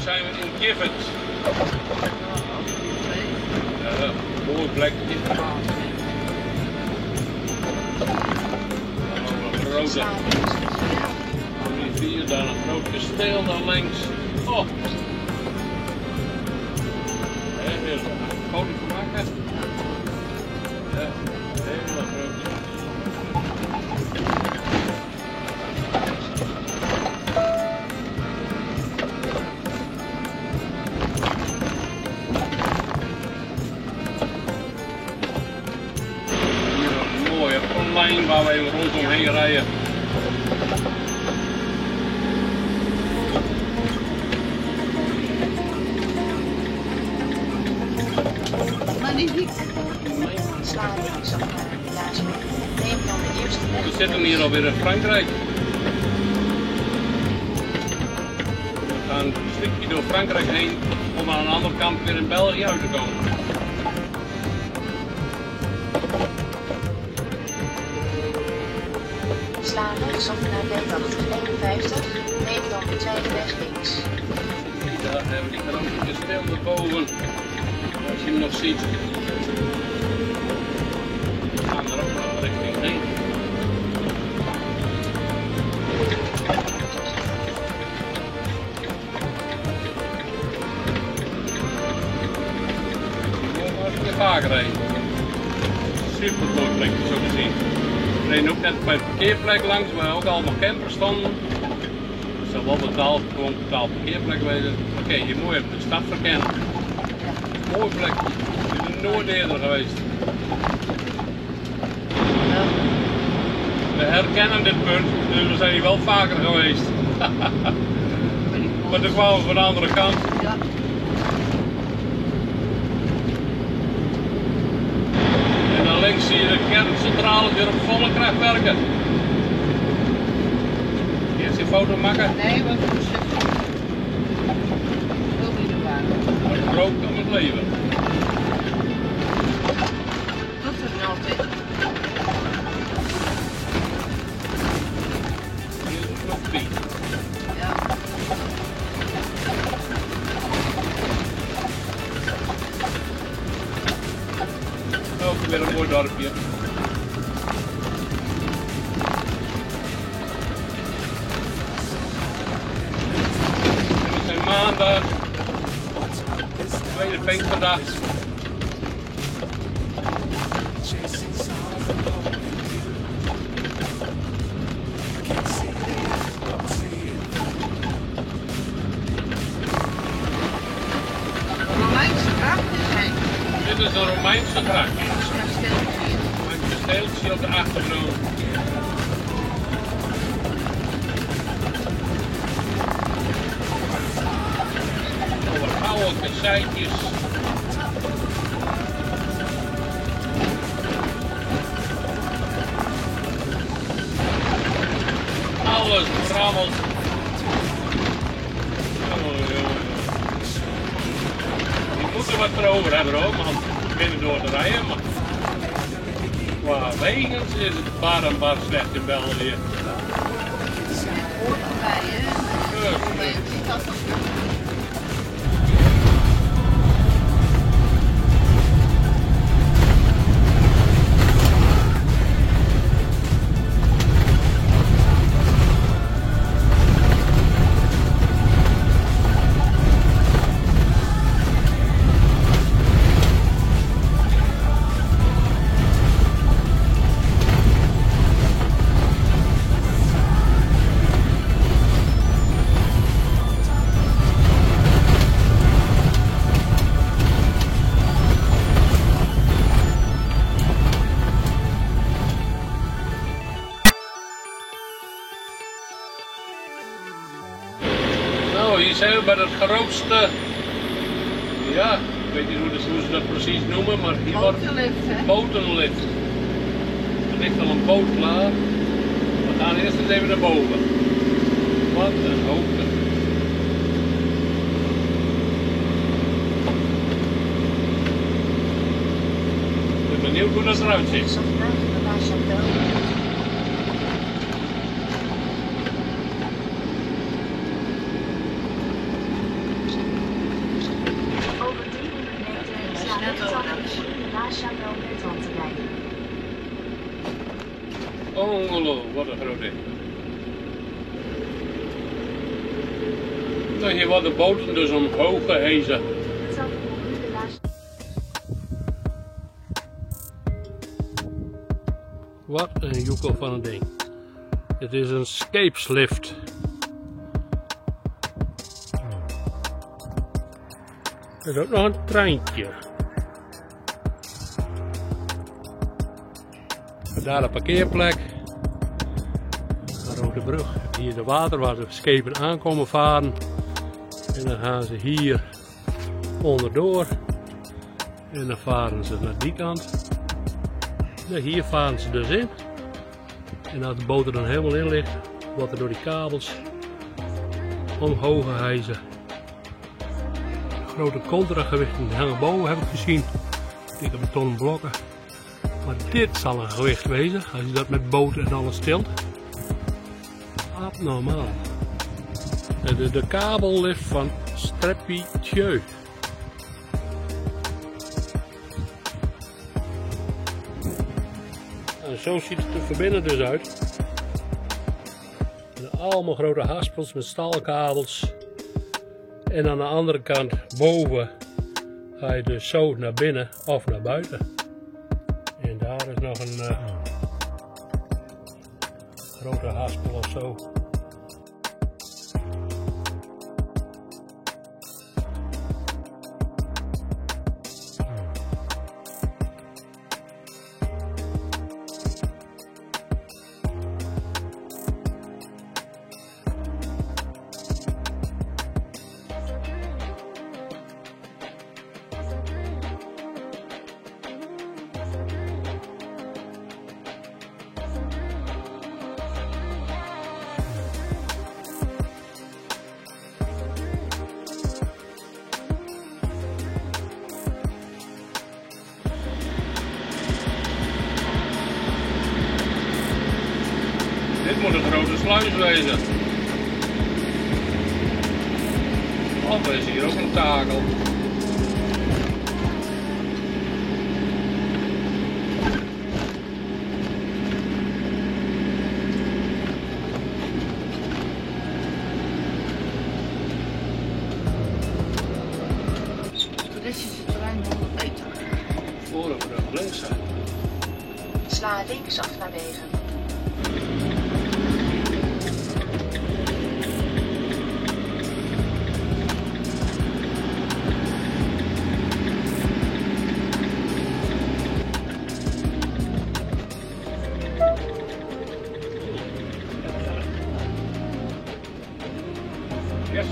zijn we in Givet. Ja, mooi plekje. Een rode rivier, daar een groot kasteel daar links. Oh! Heel foto maken. Ja, hele grote. Lijn waar we even rondomheen rijden. Magnifiek. Sla langzaam naar de laatste. Neem dan de eerste weg. We zitten hier alweer in Frankrijk. We gaan een stukje door Frankrijk heen om aan de andere kant weer in België uit te komen. Sla rechtsaf naar weg 851, neem dan de tweede weg links. Daar hebben we die grote kasteel erboven, als je hem nog ziet. We gaan er ook nog richting heen. Als ik vaak rijden. Super mooi plekje zo te zien. We reden ook net bij de parkeerplek langs waar ook allemaal campers stonden. Dus dat wel betaald, gewoon betaald parkeerplek weten. Oké, hier mooi op de stad verkennen. Mooi plek. Ik ben er nooit eerder geweest. We herkennen dit punt, dus we zijn hier wel vaker geweest. Maar toen kwamen we van de andere kant. En dan links zie je de kerncentrale weer op volle kracht werken. Eerst een foto maken. Nee, wat een stuk. Wil niet waar. Maar groot kan het leven. Wat er nou altijd? Hier is nog Piet. Ja. Ook weer een mooi dorpje. We zijn maandag, tweede Pinksterdag. Romeinse grachten zijn. Dit is een Romeinse gracht. Kasteeltje. Een kasteeltje op de achtergrond. Over oude kasseitjes. Alles brammelt. Je moet er wat voor over hebben ook, want binnen door te rijden. Maar qua wegens is het bar en bar slecht in België. Hoort erbij, hè? Ja. Ziet dat nog niet? Nou, hier zijn we bij het grootste, ja, ik weet niet hoe ze dat precies noemen, maar hier wordt Botenlift, hè? botenlift. Er ligt al een boot klaar. We gaan eerst eens even naar boven. Wat een hoogte. Ik ben benieuwd hoe dat eruit ziet. Rechtsaf naar de La Chapelle. Noord-Nederland te rijden. Ongelooflijk, wat een groot ding. Nou, hier worden de boten dus omhoog gehezen. Het zal nu de laatste. Wat een joekel van een ding. Het is een scheepslift. Er is ook nog een treintje. Daar een parkeerplek. Een rode brug. Hier de water waar de schepen aankomen varen. En dan gaan ze hier onderdoor. En dan varen ze naar die kant. En hier varen ze dus in. En als de boot er dan helemaal in ligt, wordt er door die kabels omhoog gehijzen. Grote contragewichten hangen boven, heb ik gezien. Dikke betonnen blokken. Maar dit zal een gewicht wezen, als je dat met boten en alles tilt. Abnormaal. De kabel ligt van Strepitjeu. En zo ziet het er van binnen dus uit. En allemaal grote haspels met staalkabels. En aan de andere kant, boven, ga je dus zo naar binnen of naar buiten. En daar is nog een grote haspel of zo. Dit moet een grote sluis wezen. Of is hier ook een takel. Toeristische terrein 100 meter. Voor een brug links zijn. Sla linksaf naar wegen. Yes.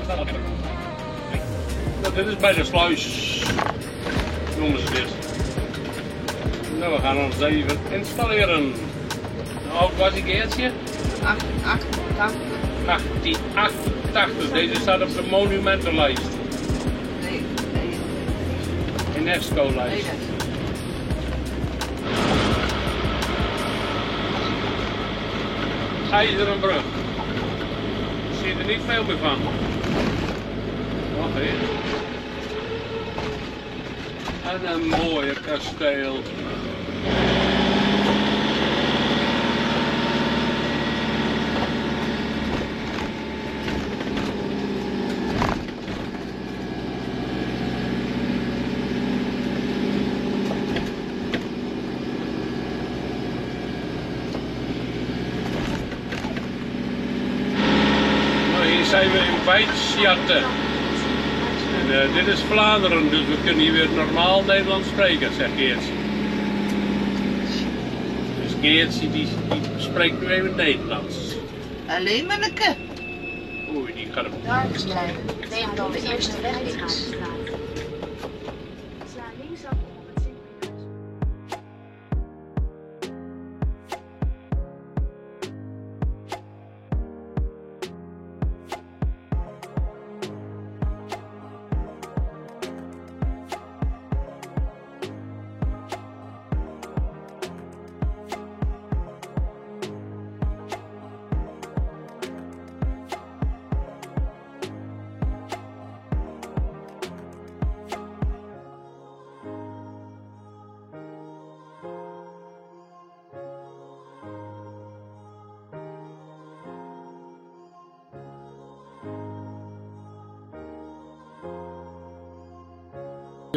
Nou, dit is bij de sluis, noemen ze dit. Nou, we gaan ons even installeren. Hoe oud was die Geertje? 1888. Deze staat op de monumentenlijst. Nee. UNESCO-lijst. IJzeren brug. Ik zie er niet veel meer van. Wacht even. En een mooie kasteel. Hier zijn we in Weitsjatte. En dit is Vlaanderen, dus we kunnen hier weer normaal Nederlands spreken, zegt Geertje. Dus Geertje die spreekt nu even Nederlands. Alleen manneke. Oei, die gaat op. Darmstrein. Neem dan de eerste weg links. Sla linksaf op het Sint-Pietershuis.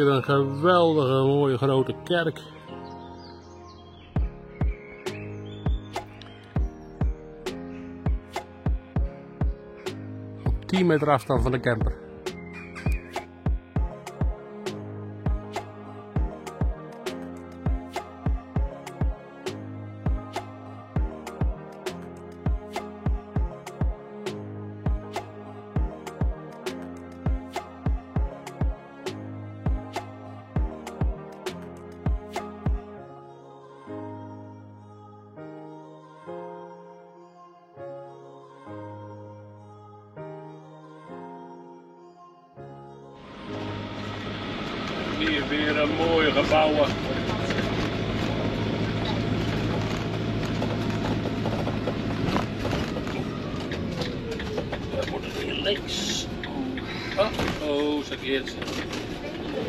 keer een geweldige mooie grote kerk. Op 10 meter afstand van de camper. Hier weer een mooie gebouwen. We moeten hier links. Oh, zo geeft ze.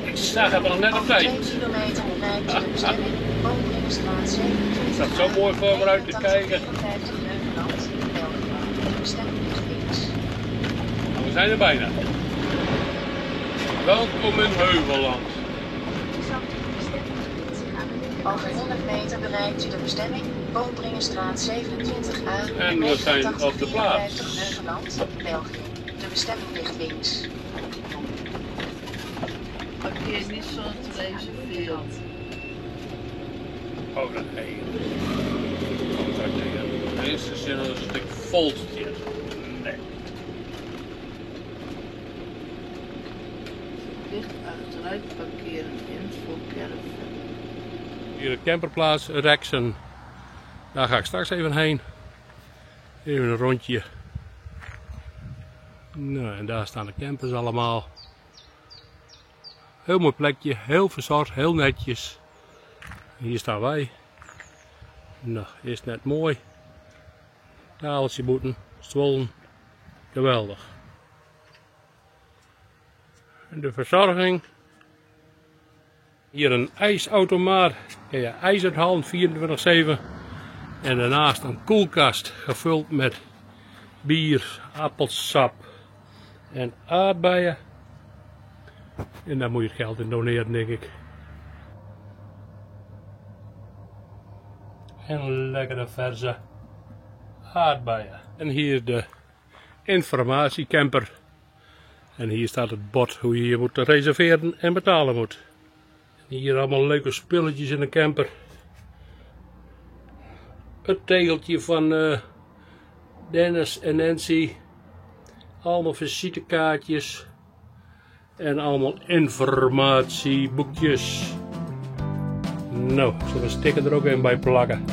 Ik zag het nog net op tijd. 2 kilometer rijdt de bestemming Boomringenstraat 27. Het staat zo mooi voor me uit te kijken. 54 Heuveland, België. De bestemming ligt links. Nou, we zijn er bijna. Welkom in Heuveland. Over 100 meter bereikt u de bestemming Boomringenstraat 27A. En we zijn op de plaats. 54 Heuveland, België. De bestemming ligt links. Parkeer niet zo veel. Oh, dat nee. Oh, dat nee. De eerste zin is een stuk voltje. Nee. Licht achteruit parkeren in voor caravan. Hier de camperplaats Rexen. Daar ga ik straks even heen. Even een rondje. Nou, en daar staan de campers allemaal. Heel mooi plekje, heel verzorgd, heel netjes. Hier staan wij. Nou, is net mooi. Tafeltje boeten, stoelen. Geweldig. En de verzorging. Hier een ijsautomaat. Kan je ijs uithalen 24/7. En daarnaast een koelkast gevuld met bier, appelsap en aardbeien. En daar moet je het geld in doneren, denk ik. En lekkere verse aardbeien. En hier de informatiecamper. En hier staat het bord hoe je hier moet reserveren en betalen moet. En hier allemaal leuke spulletjes in de camper. Het tegeltje van Dennis en Nancy. Allemaal visitekaartjes. En allemaal informatieboekjes. Nou, zullen we een sticker er ook in bij plakken.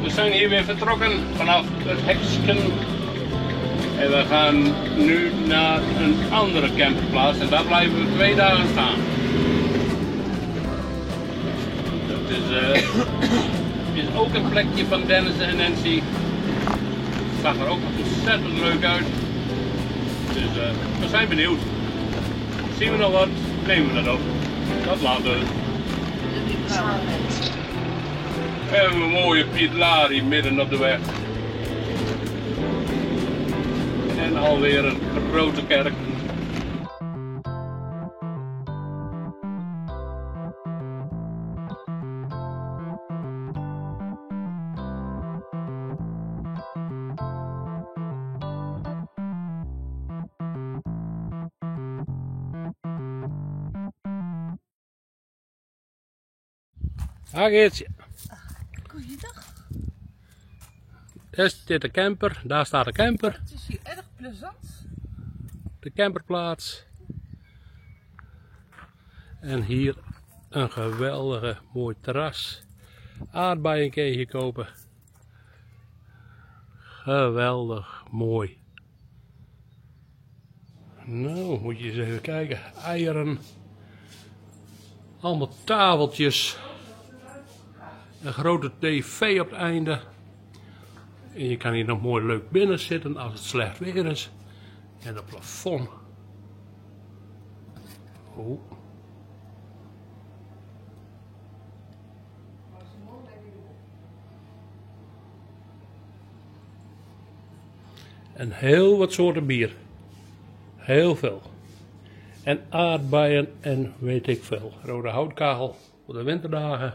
We zijn hier weer vertrokken vanaf het Heksken en we gaan nu naar een andere camperplaats en daar blijven we 2 dagen staan. Dat is ook een plekje van Dennis en Nancy. Het zag er ook ontzettend leuk uit. Dus we zijn benieuwd. Zien we nog wat, nemen we dat op. Dat later. We hebben een mooie Piet Lari midden op de weg. En alweer een grote kerk. Geertje. Goeiedag. Daar zit de camper, daar staat de camper. Het is hier erg plezant. De camperplaats. En hier een geweldige mooi terras. Aardbeien kun je kopen. Geweldig mooi. Nou, moet je eens even kijken. Eieren. Allemaal tafeltjes. Een grote tv op het einde. En je kan hier nog mooi leuk binnen zitten als het slecht weer is. En het plafond. Oh. En heel wat soorten bier. Heel veel. En aardbeien en weet ik veel. Rode houtkachel voor de winterdagen.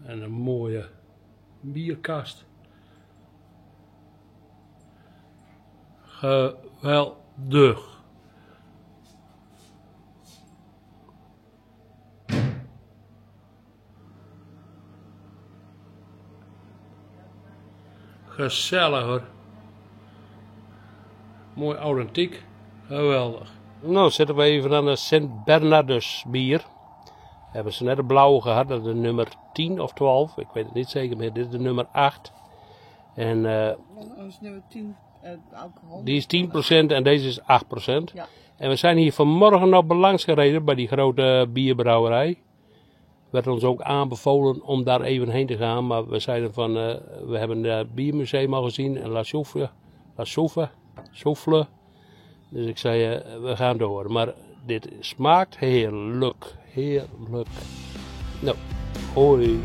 En een mooie bierkast. Geweldig. Gezellig hoor. Mooi authentiek. Geweldig. Nou zitten we even aan de Sint Bernardus bier. Hebben ze net de blauwe gehad, dat is de nummer 10 of 12. Ik weet het niet zeker meer. Dit is de nummer 8. En Dat is nummer 10 alcohol. die is 10% en deze is 8%. Ja. En we zijn hier vanmorgen nog langs gereden bij die grote bierbrouwerij. Werd ons ook aanbevolen om daar even heen te gaan, maar we zeiden van, we hebben het biermuseum al gezien en La Souffle. Dus ik zei, we gaan door. Maar dit smaakt heerlijk, heerlijk. Nou, hoi.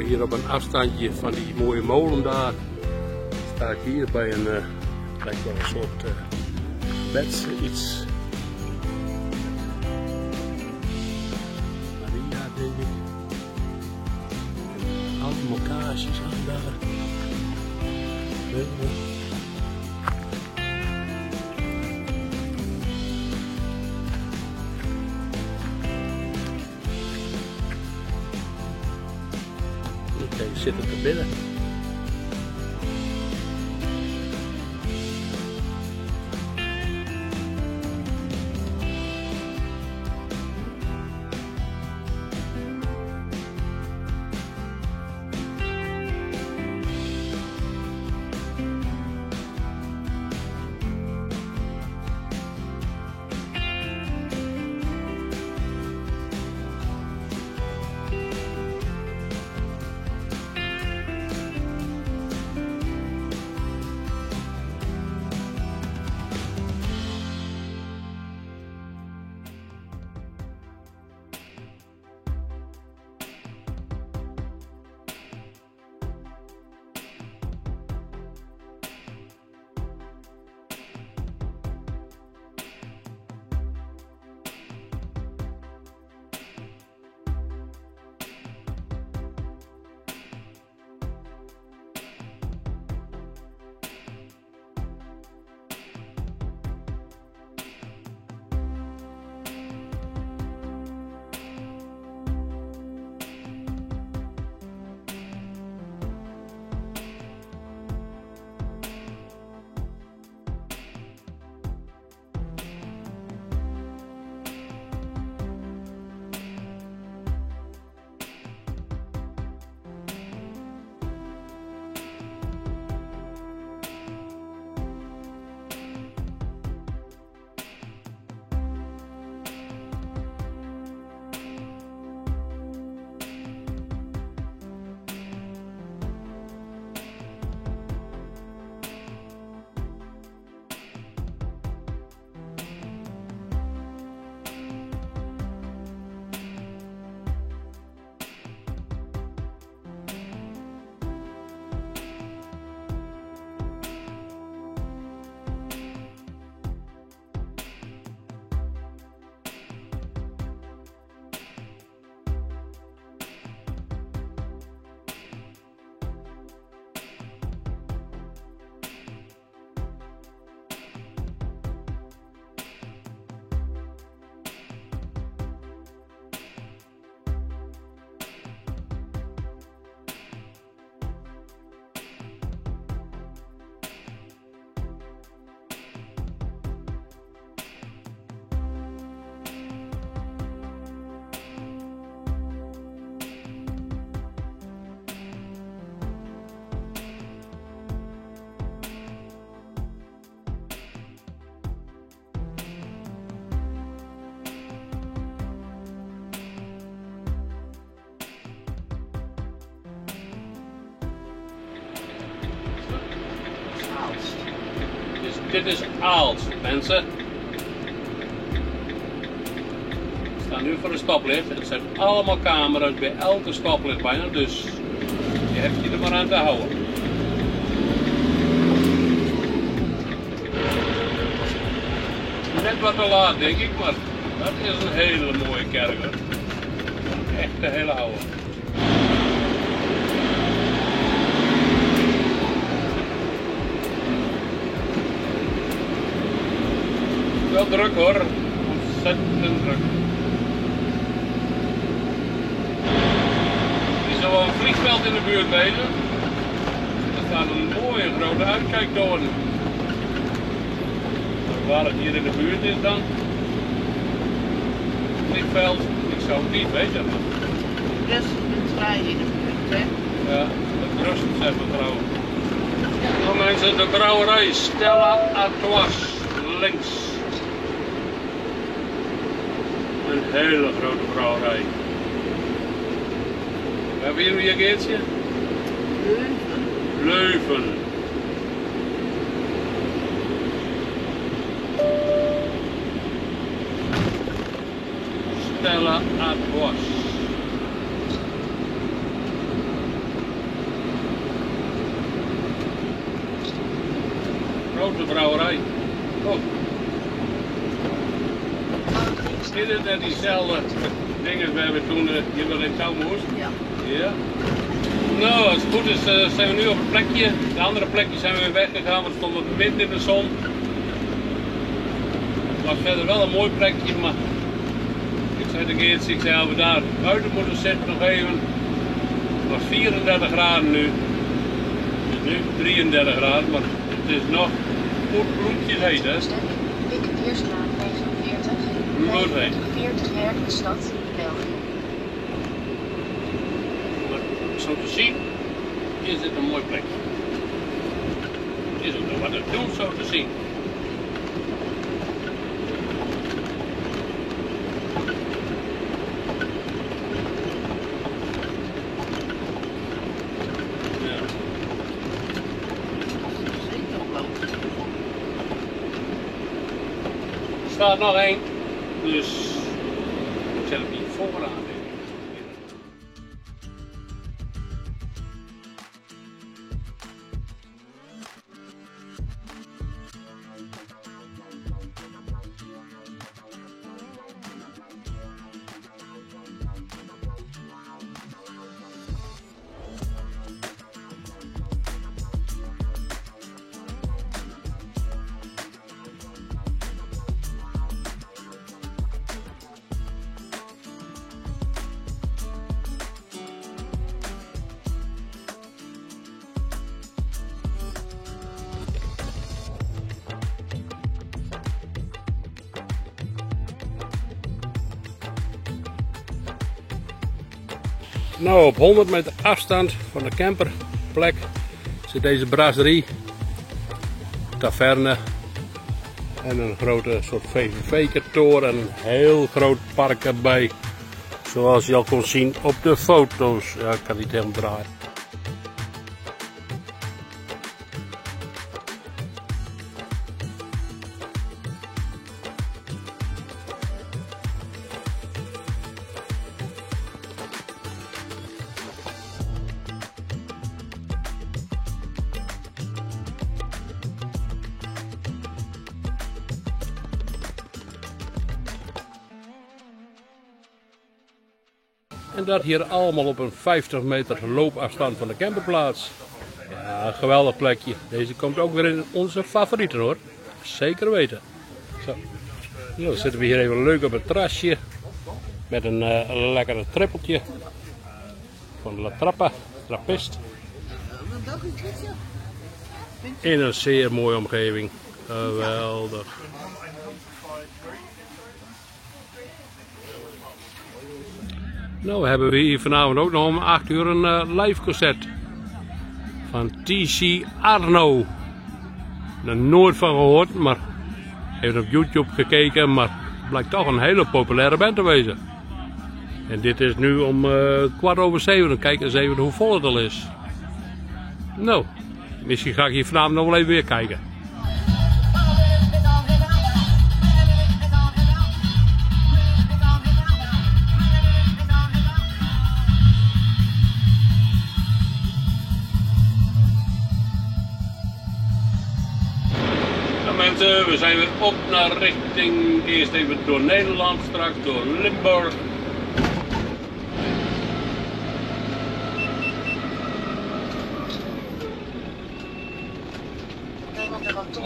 Hier op een afstandje van die mooie molen daar sta ik hier bij een, lijkt wel een soort bed, iets. Maria denk ik. Allemaal kaarsjes aan daar. Weet je. Kijk, zit het er binnen. dit is Aalst, mensen. We staan nu voor een stoplicht. Het zijn allemaal camera's bij elke stoplicht bijna, dus je hebt je er maar aan te houden. Net wat te laat denk ik, maar dat is een hele mooie kerk. Echt een hele oude. Wel druk hoor, ontzettend druk. Er is al een vliegveld in de buurt bezig. Er staat een mooie grote uitkijktoren. Waar het hier in de buurt is dan. Vliegveld, ik zou het niet weten. Er is een trein in de buurt, hè? Ja, dat rust zeggen we trouwens. Nou mensen, de brouwerij Stella Artois, links. Een hele grote brouwerij. We hebben hier weer een keertje. Leuven. Stella Artois. Grote brouwerij. Oh. Is het net diezelfde dingen we hebben toen hier wel in Touwmoes? Ja. Ja. Nou, als het goed is zijn we nu op een plekje. De andere plekje zijn we weer weggegaan, want we stonden midden in de zon. Het was verder wel een mooi plekje, maar ik zei de Geertje, ik zei als we daar buiten moeten zitten nog even. Het was 34 graden nu. Het is nu 33 graden, maar het is nog goed bloedjes heet hè. Wikkerslaan 49. Bloedheet. 40 Herkenstad, België. Maar zo te zien is het een mooi plekje. Is ook nog wat te doen zo te zien. Ja. Er staat nog één, dus ik zet hem niet vooraan. Denk ik. Nou, op 100 meter afstand van de camperplek zit deze brasserie, taverne en een grote soort VVV-kantoor en een heel groot park erbij. Zoals je al kon zien op de foto's. Ja, ik kan niet helemaal draaien. En dat hier allemaal op een 50 meter loopafstand van de camperplaats. Ja, een geweldig plekje. Deze komt ook weer in onze favorieten hoor. Zeker weten. Zo. Nou, dan zitten we hier even leuk op het terrasje. Met een lekkere trippeltje. Van La Trappa, trappist. In een zeer mooie omgeving. Geweldig. Nou hebben we hier vanavond ook nog om 8 uur een live concert van TC Arno. Er nooit van gehoord, maar even op YouTube gekeken, maar het blijkt toch een hele populaire band te wezen. En dit is nu om 6:15, dan kijk eens even hoe vol het al is. Nou, misschien ga ik hier vanavond nog wel even weer kijken. mensen, we zijn weer op naar richting, eerst even door Nederland, straks door Limburg.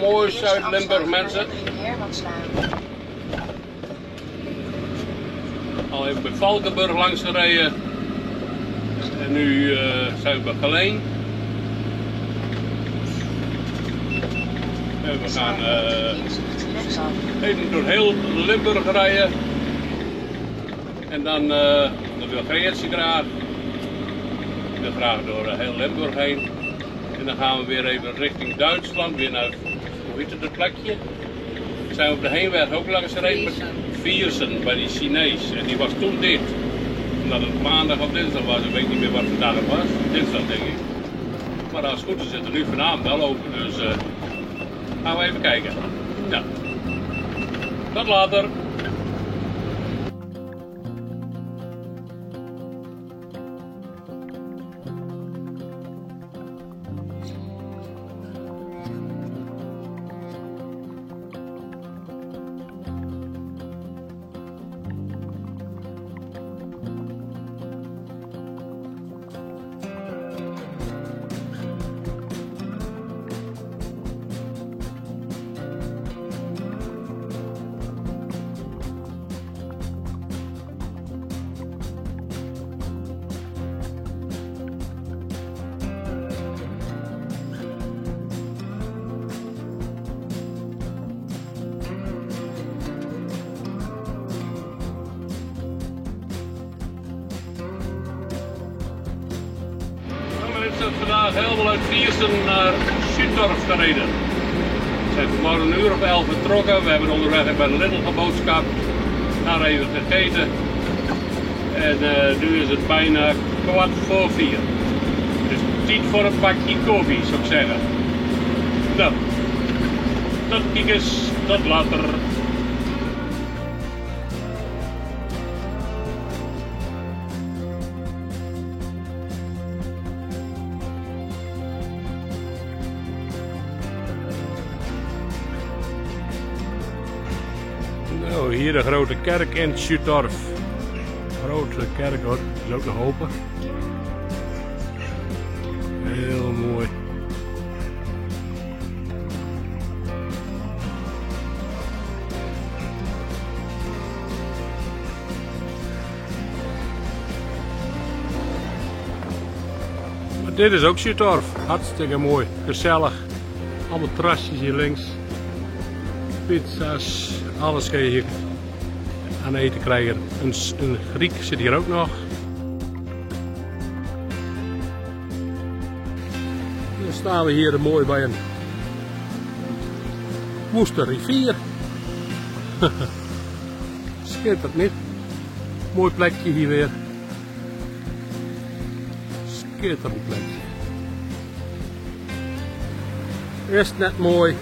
Mooi Zuid-Limburg mensen. Al even bij Valkenburg langs gereden. En nu zijn we bij Geleen. En we gaan even door heel Limburg rijden. En dan wil Greetje graag. Ik wil graag door heel Limburg heen. En dan gaan we weer even richting Duitsland, weer naar, hoe heet het plekje? Zijn we op de heenweg ook langs gereden met Viersen, bij die Chinees. En die was toen dicht. Omdat het maandag of dinsdag was, ik weet niet meer wat vandaag het was. Dinsdag denk ik. Maar als het goed is, zit er nu vanavond wel open, dus gaan we even kijken. Ja. Tot later. We zijn vandaag helemaal uit Viersen naar Schüttorf gereden. We zijn vanmorgen een uur of 11 vertrokken. We hebben onderweg bij de Lidl geboodschapt, daar even gegeten. En nu is het bijna 3:15. Dus tijd voor een pakje koffie, zou ik zeggen. Nou, tot kiekers, tot later. Nou, hier de grote kerk in Schüttorf. Grote kerk hoor, is ook nog open. Heel mooi. Maar dit is ook Schüttorf, hartstikke mooi, gezellig. Allemaal terrasjes hier links. Pizza's, alles kan je hier aan eten krijgen. Een Griek zit hier ook nog. Dan staan we hier mooi bij een woeste rivier. Schitterend niet? Mooi plekje hier weer. Schitterend plekje. Is net mooi.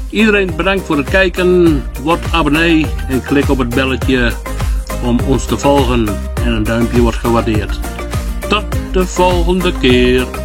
Iedereen bedankt voor het kijken, word abonnee en klik op het belletje om ons te volgen en een duimpje wordt gewaardeerd. Tot de volgende keer.